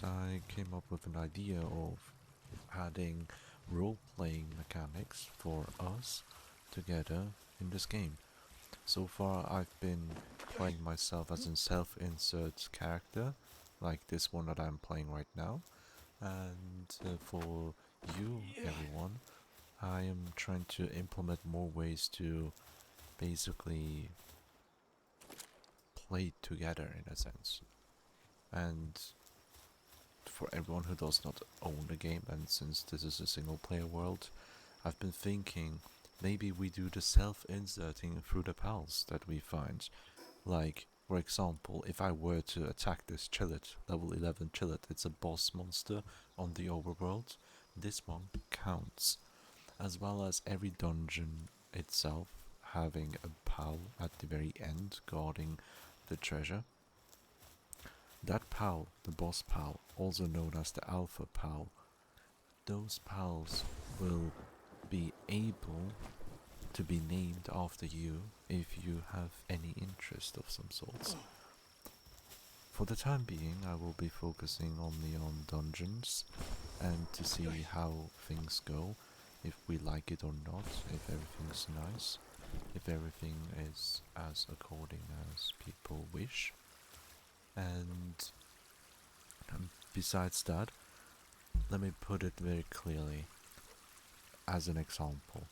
Livestreams, I came up with an idea of adding role-playing mechanics for us together in this game. So far I've been playing myself as a self-insert character, like this one that I'm playing right now, and for you, everyone, I am trying to implement more ways to basically play together in a sense. And for everyone who does not own the game, and since this is a single player world, I've been thinking maybe we do the self-inserting through the pals that we find. Like, for example, if I were to attack this Chillet, level 11 Chillet, it's a boss monster on the overworld, this one counts. As well as every dungeon itself having a pal at the very end guarding the treasure. That pal, the boss pal, also known as the alpha pal, those pals will be able to be named after you if you have any interest of some sorts. For the time being, I will be focusing only on dungeons and to see how things go, if we like it or not, if everything's nice, if everything is as according as people wish. And besides that, let me put it very clearly. As an example,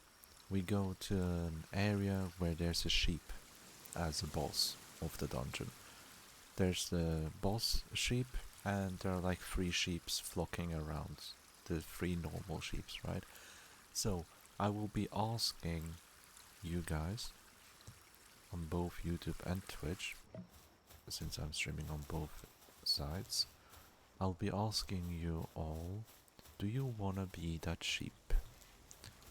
we go to an area where there's a sheep as a boss of the dungeon. There's the boss sheep, and there are like 3 sheeps flocking around. The 3 normal sheeps, right? So, I will be asking you guys on both YouTube and Twitch, since I'm streaming on both sides, I'll be asking you all, do you wanna be that sheep?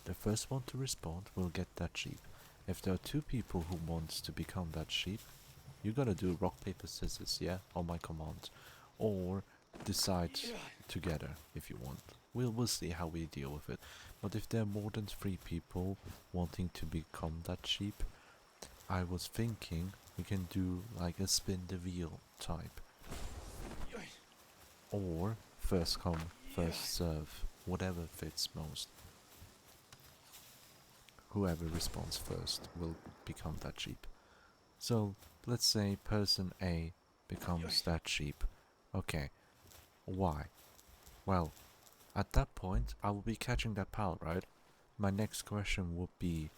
The first one to respond will get that sheep. If there are 2 people who want to become that sheep, you're gonna do rock, paper, scissors, yeah? On my command. Or decide together if you want. We'll see how we deal with it. But if there are more than 3 people wanting to become that sheep, I was thinking we can do like a spin the wheel type. Or first come, first serve, whatever fits most. Whoever responds first will become that sheep. So let's say person A becomes that sheep. Okay, why? Well, at that point I will be catching that pal, right? My next question would be,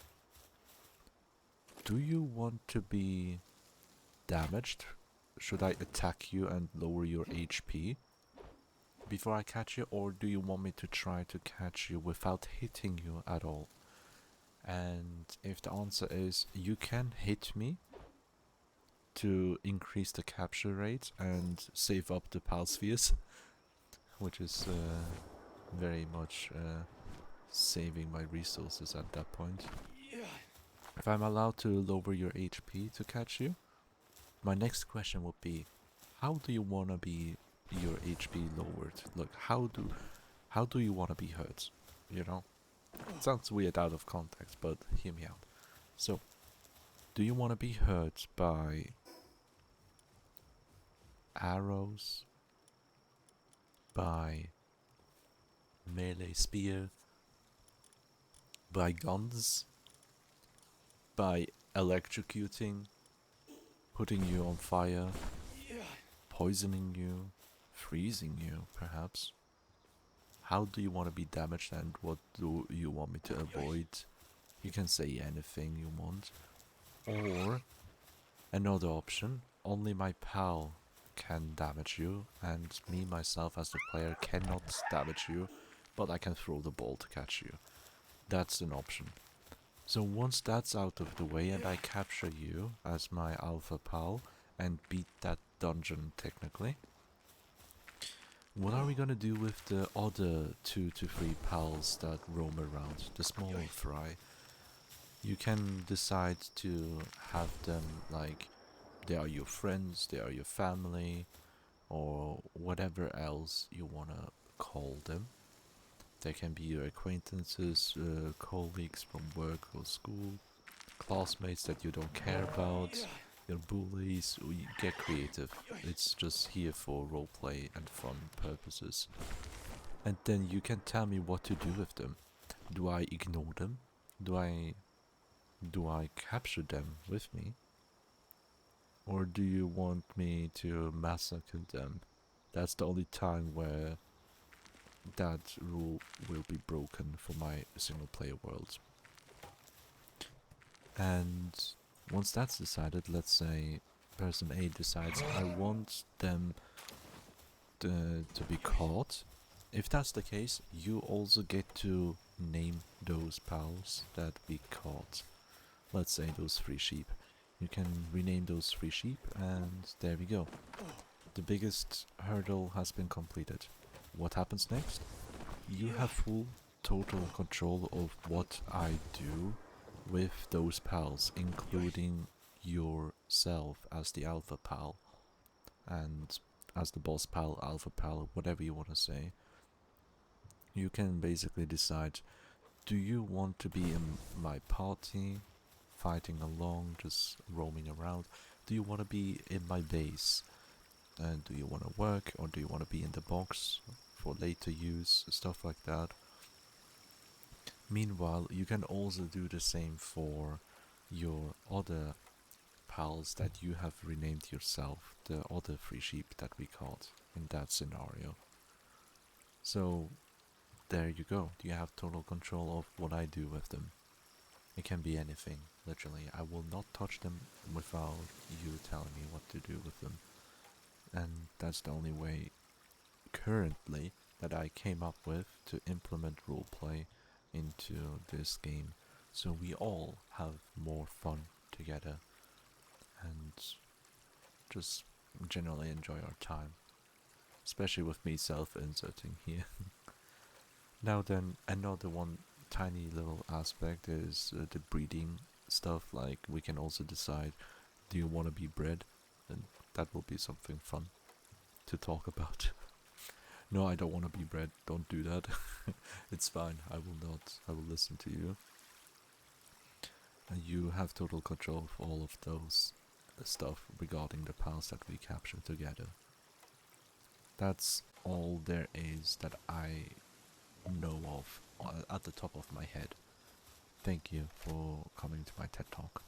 do you want to be damaged? Should I attack you and lower your HP before I catch you, or do you want me to try to catch you without hitting you at all? And if the answer is you can hit me to increase the capture rate and save up the pal spheres, which is very much saving my resources at that point. If I'm allowed to lower your HP to catch you, my next question would be, how do you wanna be your HP lowered? Look, how do you wanna be hurt? You know? It sounds weird out of context, but hear me out. So, do you wanna be hurt by arrows? By melee spear? By guns? By electrocuting? Putting you on fire? Poisoning you? Freezing you, perhaps? How do you want to be damaged and what do you want me to avoid? You can say anything you want. Or another option, only my pal can damage you and me myself as the player cannot damage you, but I can throw the ball to catch you. That's an option. So once that's out of the way and I capture you as my alpha pal and beat that dungeon technically, what are we gonna do with the other 2 to 3 pals that roam around, the smaller fry? You can decide to have them like they are your friends, they are your family, or whatever else you wanna call them. They can be your acquaintances, colleagues from work or school, classmates that you don't care about. your bullies, we get creative. It's just here for roleplay and fun purposes. And then you can tell me what to do with them. Do I ignore them? Do I capture them with me? Or do you want me to massacre them? That's the only time where that rule will be broken for my single player world. And once that's decided, let's say person A decides I want them to be caught. If that's the case, you also get to name those pals that we caught. Let's say those 3 sheep. You can rename those 3 sheep, and there we go. The biggest hurdle has been completed. What happens next? You have full total control of what I do with those pals, including yourself as the alpha pal and as the boss pal, alpha pal, whatever you want to say. You can basically decide, do you want to be in my party, fighting along, just roaming around? Do you want to be in my base? And do you want to work, or do you want to be in the box for later use, stuff like that? Meanwhile, you can also do the same for your other pals that you have renamed yourself, the other 3 sheep that we caught in that scenario. So there you go. You have total control of what I do with them. It can be anything, literally. I will not touch them without you telling me what to do with them. And that's the only way currently that I came up with to implement roleplay into this game, so we all have more fun together and just generally enjoy our time, especially with me self-inserting here. Now then, another one tiny little aspect is the breeding stuff. Like, we can also decide, do you want to be bred? And that will be something fun to talk about. No, I don't want to be bred. Don't do that. It's fine. I will not. I will listen to you. And you have total control of all of those stuff regarding the pals that we capture together. That's all there is that I know of at the top of my head. Thank you for coming to my TED Talk.